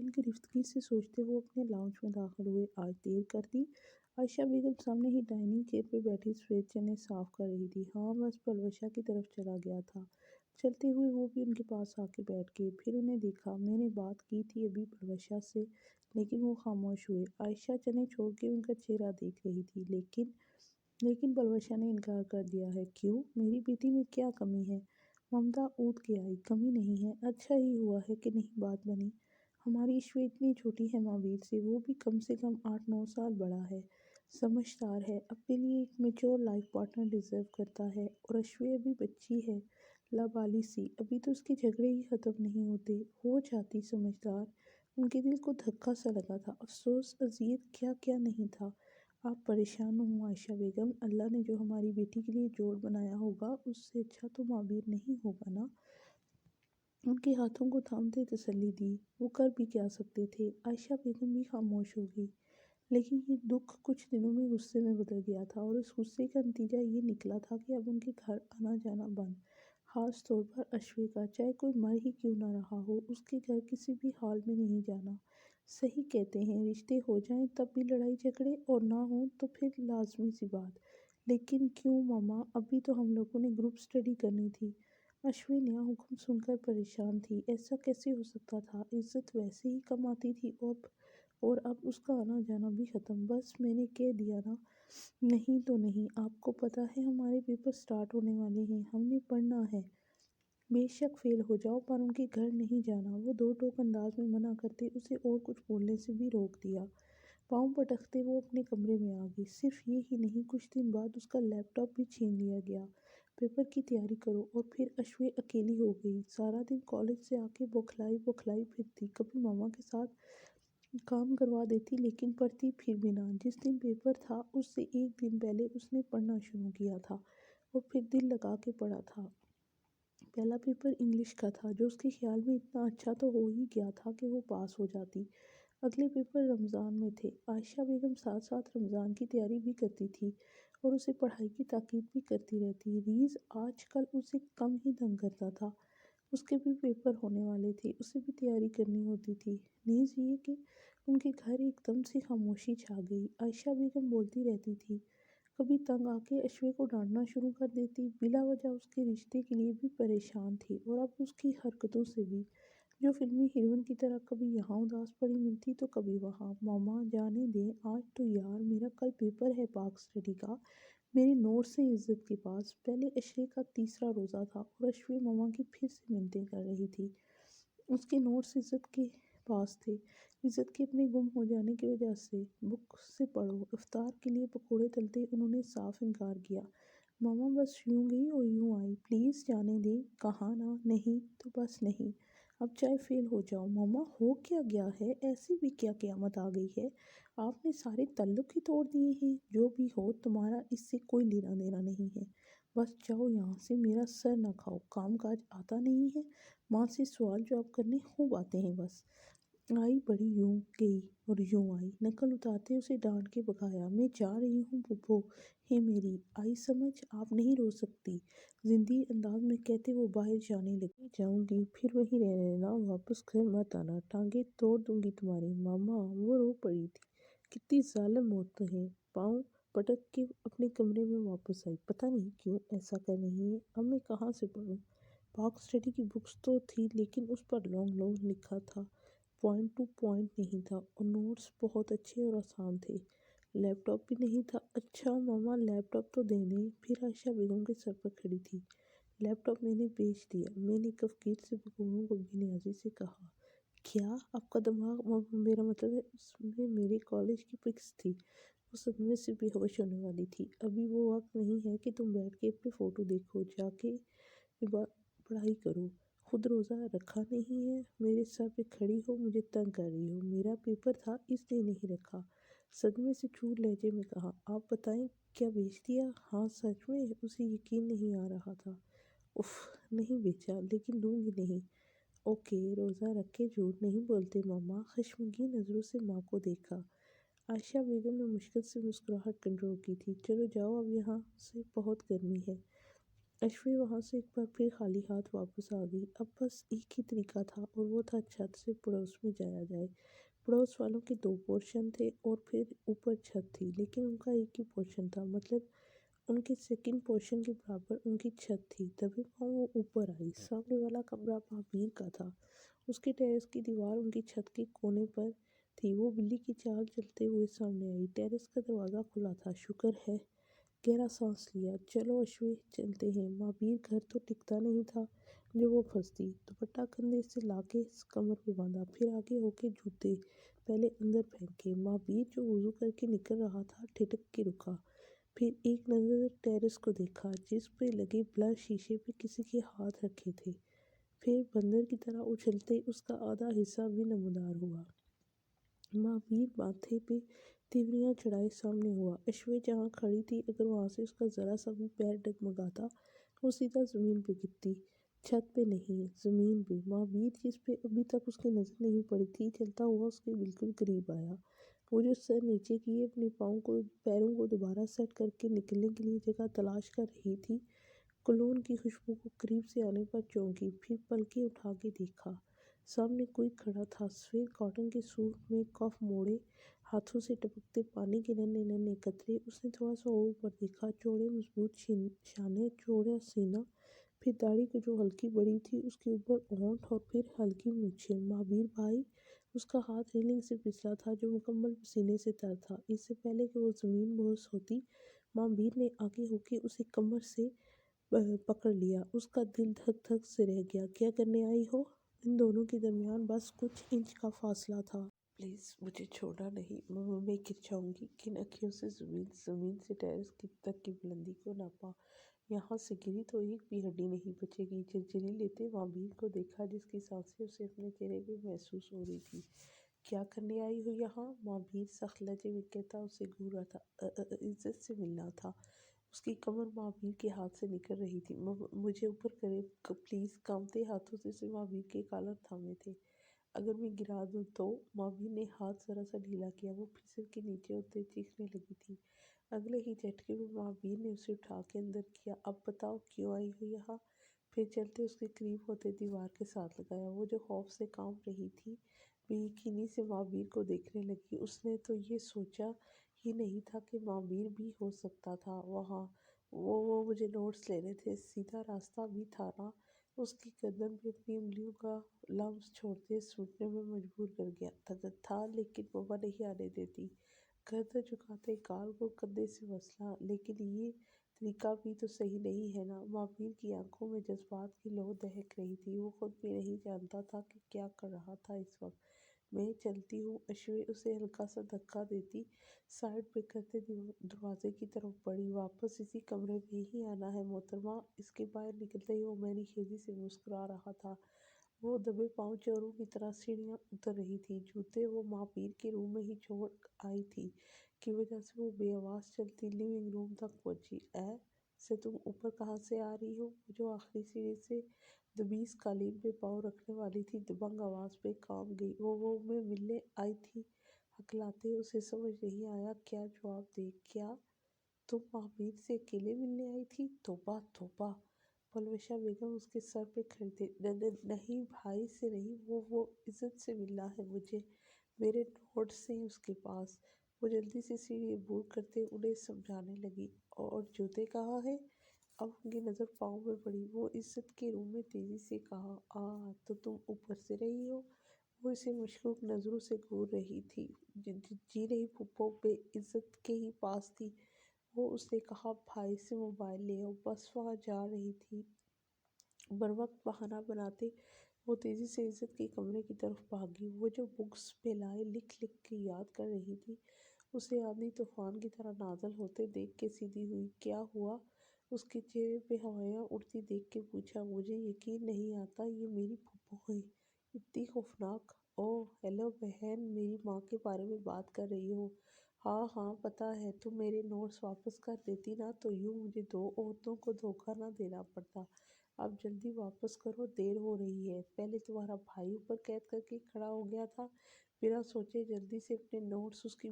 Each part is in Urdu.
ان کی رفتگی سے سوچتے وہ اپنے لاؤنج میں داخل ہوئے۔ آج دیر کر دی؟ عائشہ بیگم سامنے ہی ڈائننگ چیئر پہ بیٹھی سفید چنے صاف کر رہی تھی۔ ہاں بس پلوشا کی طرف چلا گیا تھا۔ چلتے ہوئے وہ بھی ان کے پاس آ کے بیٹھ گئے۔ پھر انہیں دیکھا، میں نے بات کی تھی ابھی پلوشا سے، لیکن وہ خاموش ہوئے۔ عائشہ چنے چھوڑ کے ان کا چہرہ دیکھ رہی تھی۔ لیکن پلوشا نے انکار کر دیا ہے۔ کیوں؟ میری بیٹی میں کیا کمی ہے؟ ممتا اونت کے آئی۔ کمی نہیں ہے، اچھا ہی ہوا ہے کہ نہیں بات بنی۔ ہماری اشوے اتنی چھوٹی ہے ماں ویر سے، وہ بھی کم سے کم 8-9 سال بڑا ہے، سمجھدار ہے، اپنے لیے ایک میچور لائف پارٹنر ڈیزرو کرتا ہے، اور اشوے ابھی بچی ہے، لابالی سی، ابھی تو اس کے جھگڑے ہی ختم نہیں ہوتے۔ ہو جاتی سمجھدار۔ ان کے دل کو دھکا سا لگا تھا، افسوس، اذیت، کیا کیا نہیں تھا۔ آپ پریشان ہوں عائشہ بیگم، اللہ نے جو ہماری بیٹی کے لیے جوڑ بنایا ہوگا اس سے اچھا تو ماں ویر نہیں ہوگا نا۔ ان کے ہاتھوں کو تھامتے تسلی دی۔ وہ کر بھی کیا سکتے تھے؟ عائشہ بیگم بھی خاموش ہو گئی۔ لیکن یہ دکھ کچھ دنوں میں غصے میں بدل گیا تھا، اور اس غصے کا نتیجہ یہ نکلا تھا کہ اب ان کے گھر آنا جانا بند، خاص طور پر اشوے کا، چاہے کوئی مر ہی کیوں نہ رہا ہو، اس کے گھر کسی بھی حال میں نہیں جانا۔ صحیح کہتے ہیں، رشتے ہو جائیں تب بھی لڑائی جھگڑے، اور نہ ہوں تو پھر لازمی سی بات۔ لیکن کیوں ماما؟ ابھی تو ہم لوگوں نے گروپ اسٹڈی کرنی تھی۔ اشوے نیا حکم سن کر پریشان تھی۔ ایسا کیسے ہو سکتا تھا؟ عزت ویسے ہی کم آتی تھی، اور اب اس کا آنا جانا بھی ختم۔ بس میں نے کہہ دیا نا۔ نہیں تو نہیں، آپ کو پتہ ہے ہمارے پیپر سٹارٹ ہونے والے ہیں، ہم نے پڑھنا ہے۔ بے شک فیل ہو جاؤ، پر ان کے گھر نہیں جانا۔ وہ دو ٹوک انداز میں منع کرتے اسے اور کچھ بولنے سے بھی روک دیا۔ پاؤں پٹکتے وہ اپنے کمرے میں آ گئی۔ صرف یہ ہی نہیں، کچھ دن بعد اس کا لیپ ٹاپ بھی چھین لیا گیا۔ پیپر کی تیاری کرو۔ اور پھر اشوے اکیلی ہو گئی۔ سارا دن کالج سے آ کے بوکھلائی پھرتی، کبھی ماما کے ساتھ کام کروا دیتی لیکن پڑھتی پھر بھی نہ۔ جس دن پیپر تھا اس سے ایک دن پہلے اس نے پڑھنا شروع کیا تھا، اور پھر دل لگا کے پڑھا تھا۔ پہلا پیپر انگلش کا تھا، جو اس کے خیال میں اتنا اچھا تو ہو ہی گیا تھا کہ وہ پاس ہو جاتی۔ اگلے پیپر رمضان میں تھے۔ عائشہ بیگم ساتھ ساتھ رمضان کی تیاری بھی کرتی تھی، اور اسے پڑھائی کی تاکید بھی کرتی رہتی۔ ریز آج کل اسے کم ہی تنگ کرتا تھا۔ اس کے بھی پیپر ہونے والے تھے، اسے بھی تیاری کرنی ہوتی تھی۔ نیز یہ کہ ان کے گھر ایک دم سے خاموشی چھا گئی۔ عائشہ بیگم بولتی رہتی تھی، کبھی تنگ آ کے اشوے کو ڈانٹنا شروع کر دیتی، بلا وجہ اس کے رشتے کے لیے بھی پریشان تھی، اور اب اس کی حرکتوں سے بھی، جو فلمی ہیروئن کی طرح کبھی یہاں اداس پڑی ملتی تو کبھی وہاں۔ ماما جانے دیں، آج تو یار میرا کل پیپر ہے پاک اسٹڈی کا، میرے نوٹس ہیں عزت کے پاس۔ پہلے اشرے کا تیسرا روزہ تھا، اور اشوے ماما کی پھر سے منتیں کر رہی تھی۔ اس کے نوٹس عزت کے پاس تھے، عزت کے اپنے گم ہو جانے کی وجہ سے۔ بک سے پڑھو۔ افطار کے لیے پکوڑے تلتے انہوں نے صاف انکار کیا۔ ماما بس یوں گئی اور یوں آئی، پلیز جانے دیں۔ کہا نا، نہیں تو بس نہیں، اب چاہے فیل ہو جاؤ۔ ماما ہو کیا گیا ہے؟ ایسی بھی کیا قیامت آ گئی ہے؟ آپ نے سارے تعلق ہی توڑ دیے ہیں۔ جو بھی ہو، تمہارا اس سے کوئی لینا دینا نہیں ہے، بس جاؤ یہاں سے، میرا سر نہ کھاؤ۔ کام کاج آتا نہیں ہے؟ ماں سے سوال جواب کرنے خوب آتے ہیں بس۔ آئی بڑی، یوں گئی اور یوں آئی۔ نقل اتارتے اسے ڈانٹ کے بھگایا۔ میں جا رہی ہوں پھپھو، ہے میری، آئی سمجھ؟ آپ نہیں رو سکتی، زندی انداز میں کہتے وہ باہر جانے لگی۔ میں جاؤں گی، پھر وہیں رہنے دینا، واپس گھر مت آنا، ٹانگیں توڑ دوں گی تمہاری۔ ماما، وہ رو پڑی تھی، کتنی ظالم عورتیں ہیں۔ پاؤں پٹک کے اپنے کمرے میں واپس آئی۔ پتہ نہیں کیوں ایسا کر رہی ہیں، اب میں کہاں سے پڑھوں؟ پاک اسٹڈی کی بکس تو تھی، لیکن اس پر لانگ لکھا تھا، پوائنٹ ٹو پوائنٹ نہیں تھا، اور نوٹس بہت اچھے اور آسان تھے۔ لیپ ٹاپ بھی نہیں تھا۔ اچھا ماما، لیپ ٹاپ تو دے دیں۔ پھر عائشہ بیگم کے سر پر کھڑی تھی۔ لیپ ٹاپ میں نے بیچ دیا، میں نے کفگیر سے پکوڑوں کو بے نیازی سے کہا۔ کیا؟ آپ کا دماغ؟ میرا مطلب ہے اس میں میرے کالج کی پکس تھی۔ وہ صدمے سے بے ہوش ہونے والی تھی۔ ابھی وہ وقت نہیں ہے کہ تم بیٹھ کے اپنے فوٹو دیکھو، جا کے پڑھائی کرو۔ خود روزہ رکھا نہیں ہے، میرے سر پہ کھڑی ہو، مجھے تنگ کر رہی ہو۔ میرا پیپر تھا اس لیے نہیں رکھا، صدمے سے چور لہجے میں کہا۔ آپ بتائیں، کیا بیچ دیا؟ ہاں سچ میں، اسے یقین نہیں آ رہا تھا۔ اف، نہیں بیچا، لیکن دوں گی نہیں۔ اوکے، روزہ رکھ کے جھوٹ نہیں بولتے ماما۔ خشمگین نظروں سے ماں کو دیکھا۔ عائشہ بیگم نے مشکل سے مسکراہٹ کنٹرول کی تھی۔ چلو جاؤ اب، یہاں سے بہت گرمی ہے۔ اشوی وہاں سے ایک بار پھر خالی ہاتھ واپس آ گئی۔ اب بس ایک ہی طریقہ تھا اور وہ تھا چھت سے پڑوس میں جایا جائے۔ پڑوس والوں کے 2 پورشن تھے اور پھر اوپر چھت تھی، لیکن ان کا ایک ہی پورشن تھا، مطلب ان کے سیکنڈ پورشن کے برابر ان کی چھت تھی۔ دبے پاؤں وہ اوپر آئی۔ سامنے والا کمرہ معابیر کا تھا۔ اس کے ٹیرس کی دیوار ان کی چھت کے کونے پر تھی۔ وہ بلی کی چال چلتے ہوئے سامنے آئی۔ ٹیرس کا دروازہ کھلا تھا۔ شکر ہے۔ گہرا سانس لیا۔ چلو اشوی، چلتے ہیں۔ معابیر گھر تو ٹکتا نہیں تھا جو وہ پھنستی۔ دوپٹہ کندھے سے لا کے کمر پہ باندھا، پھر آگے ہو کے جوتے پہلے اندر پھینکے۔ معابیر جو وضو کر کے نکل رہا تھا ٹھٹک کے رکا، پھر ایک نظر ٹیرس کو دیکھا جس پہ لگے بلر شیشے پہ کسی کے ہاتھ رکھے تھے، پھر بندر کی طرح اچھلتے اس کا آدھا حصہ بھی نمودار ہوا۔ معابیر ماتھے پہ تیوریاں چڑھائے سامنے ہوا۔ اشوی جہاں کھڑی تھی، اگر وہاں سے اس کا ذرا سا بھی پیر ڈگمگاتا وہ سیدھا زمین پہ گرتی۔ چھت پہ نہیں، زمین پہ۔ معابیر جس پہ ابھی تک اس کی نظر نہیں پڑی تھی، چلتا ہوا اس کے بالکل قریب آیا۔ وہ جو سر نیچے کیے اپنے پیروں کو دوبارہ سیٹ کر کے نکلنے کے لیے جگہ تلاش کر رہی تھی، کولون کی خوشبو کو قریب سے آنے پر چونکی، پھر پلکیں اٹھا کے دیکھا۔ سامنے کوئی کھڑا تھا، سفید کاٹن کے سوٹ میں، کف موڑے، ہاتھوں سے ٹپکتے پانی کے ننھے ننھے قطرے۔ اس نے تھوڑا سا اور اوپر دیکھا، چوڑے مضبوط شانے، چوڑا سینہ، پھر داڑھی جو ہلکی بڑی تھی، اس کے اوپر ہونٹ اور پھر ہلکی مونچھیں۔ معابیر بھائی! اس کا ہاتھ ریلنگ سے پھسلا تھا جو مکمل پسینے سے تر تھا۔ اس سے پہلے کہ وہ زمین بوس ہوتی، معابیر نے آگے ہو کے اسے کمر سے پکڑ لیا۔ اس کا دل دھک دھک سے رہ گیا۔ کیا کرنے آئی ہو؟ ان دونوں کے درمیان بس کچھ انچ کا فاصلہ تھا۔ پلیز مجھے چھوڑنا نہیں، میں گر جاؤں گی۔ کن اکھیوں سے زمین سے ٹیرس تک کی بلندی کو ناپا۔ یہاں سے گری تو ایک بھی ہڈی نہیں بچے گی۔ جھرجھری لیتے معابیر کو دیکھا جس کی سانسیں اسے اپنے چہرے پہ محسوس ہو رہی تھی۔ کیا کرنے آئی ہو یہاں؟ معابیر سخت لہجے میں کہتا اسے گھور رہا تھا۔ عزت سے ملنا تھا۔ اس کی کمر معابیر کے ہاتھ سے نکل رہی تھی۔ مجھے اوپر کرے پلیز۔ کانپتے ہاتھوں سے اس نے معابیر کے کالر تھامے تھے۔ اگر میں گرا دوں تو؟ معابیر نے ہاتھ ذرا سا ڈھیلا کیا۔ وہ پھسل کے نیچے ہوتے چیخنے لگی تھی۔ اگلے ہی جھٹکے میں معابیر نے اسے اٹھا کے اندر کیا۔ اب بتاؤ کیوں آئی ہو یہاں؟ پھر چلتے اس کے قریب ہوتے دیوار کے ساتھ لگایا۔ وہ جو خوف سے کانپ رہی تھی، بے یقینی سے معابیر کو دیکھنے لگی۔ اس نے تو یہ سوچا ہی نہیں تھا کہ معابیر بھی ہو سکتا تھا وہاں۔ وہ مجھے نوٹس لینے تھے، سیدھا راستہ بھی تھا نا؟ اس کی گردن پہ اپنی انگلیوں کا لمس چھوڑتے سوچنے میں مجبور کر گیا تھا، لیکن مما نہیں آنے دیتی۔ گردن جھکاتے گال کو کندھے سے مسلا۔ لیکن یہ طریقہ بھی تو صحیح نہیں ہے نا؟ معابیر کی آنکھوں میں جذبات کی لو دہک رہی تھی۔ وہ خود بھی نہیں جانتا تھا کہ کیا کر رہا تھا اس وقت۔ میں چلتی ہوں۔ اشوی اسے ہلکا سا دھکا دیتی سائڈ پہ کرتے دروازے کی طرف بڑھی۔ واپس اسی کمرے میں ہی آنا ہے محترمہ؟ اس کے باہر نکلتے ہی وہ میری خیزی سے مسکرا رہا تھا۔ وہ دبے پاؤں چوروں کی طرح سیڑھیاں اتر رہی تھی۔ جوتے وہ معابیر کے روم میں ہی چھوڑ آئی تھی کی وجہ سے وہ بے آواز چلتی لیونگ روم تک پہنچی۔ سے تم اوپر کہاں سے آ رہی ہو؟ وہ جو آخری سیڑھی سے دبیس قالین پہ پاؤں رکھنے والی تھی دبنگ آواز پہ کانپ گئی۔ وہ میں ملنے آئی تھی ہکلاتے۔ اسے سمجھ نہیں آیا کیا جواب دے۔ کیا تم معابیر سے اکیلے ملنے آئی تھی؟ توبہ توبہ! پلوشہ بیگم اس کے سر پہ کھڑی تھی۔ نہیں بھائی سے نہیں، وہ عزت سے ملنا ہے مجھے، میرے نوٹس ہیں اس کے پاس۔ وہ جلدی سے سیڑھی عبور کرتے انہیں سمجھانے لگی۔ اور جوتے کہاں ہیں؟ اب ان کی نظر پاؤں میں پڑی۔ وہ عزت کے روم میں تیزی سے کہا۔ تو تم اوپر سے رہی ہو؟ وہ اسے مشکوک نظروں سے گھور رہی تھی۔ جی نہیں پھپھو، بے عزت کے ہی پاس تھی وہ۔ اس نے کہا بھائی سے موبائل لے آؤ، بس وہاں جا رہی تھی۔ بروقت بہانہ بناتے وہ تیزی سے عزت کے کمرے کی طرف بھاگی۔ وہ جو بکس پھیلائے لکھ لکھ کے یاد کر رہی تھی، اسے آندھی طوفان کی طرح نازل ہوتے دیکھ کے سیدھی ہوئی۔ کیا ہوا؟ اس کے چہرے پہ ہوائیاں اڑتی دیکھ کے پوچھا۔ مجھے یقین نہیں آتا یہ میری پھپھو ہیں، اتنی خوفناک۔ اوہ ہیلو بہن، میری ماں کے بارے میں بات کر رہی ہو؟ ہاں ہاں پتہ ہے۔ تم میرے نوٹس واپس کر دیتی نا تو یوں مجھے 2 عورتوں کو دھوکہ نہ دینا پڑتا۔ اب جلدی واپس کرو، دیر ہو رہی ہے۔ پہلے تمہارا بھائی اوپر قید کر کے کھڑا ہو گیا تھا، بنا سوچے جلدی سے اپنے نوٹس اس کی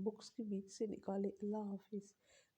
بکس کے بیچ سے نکالے۔ اللہ حافظ۔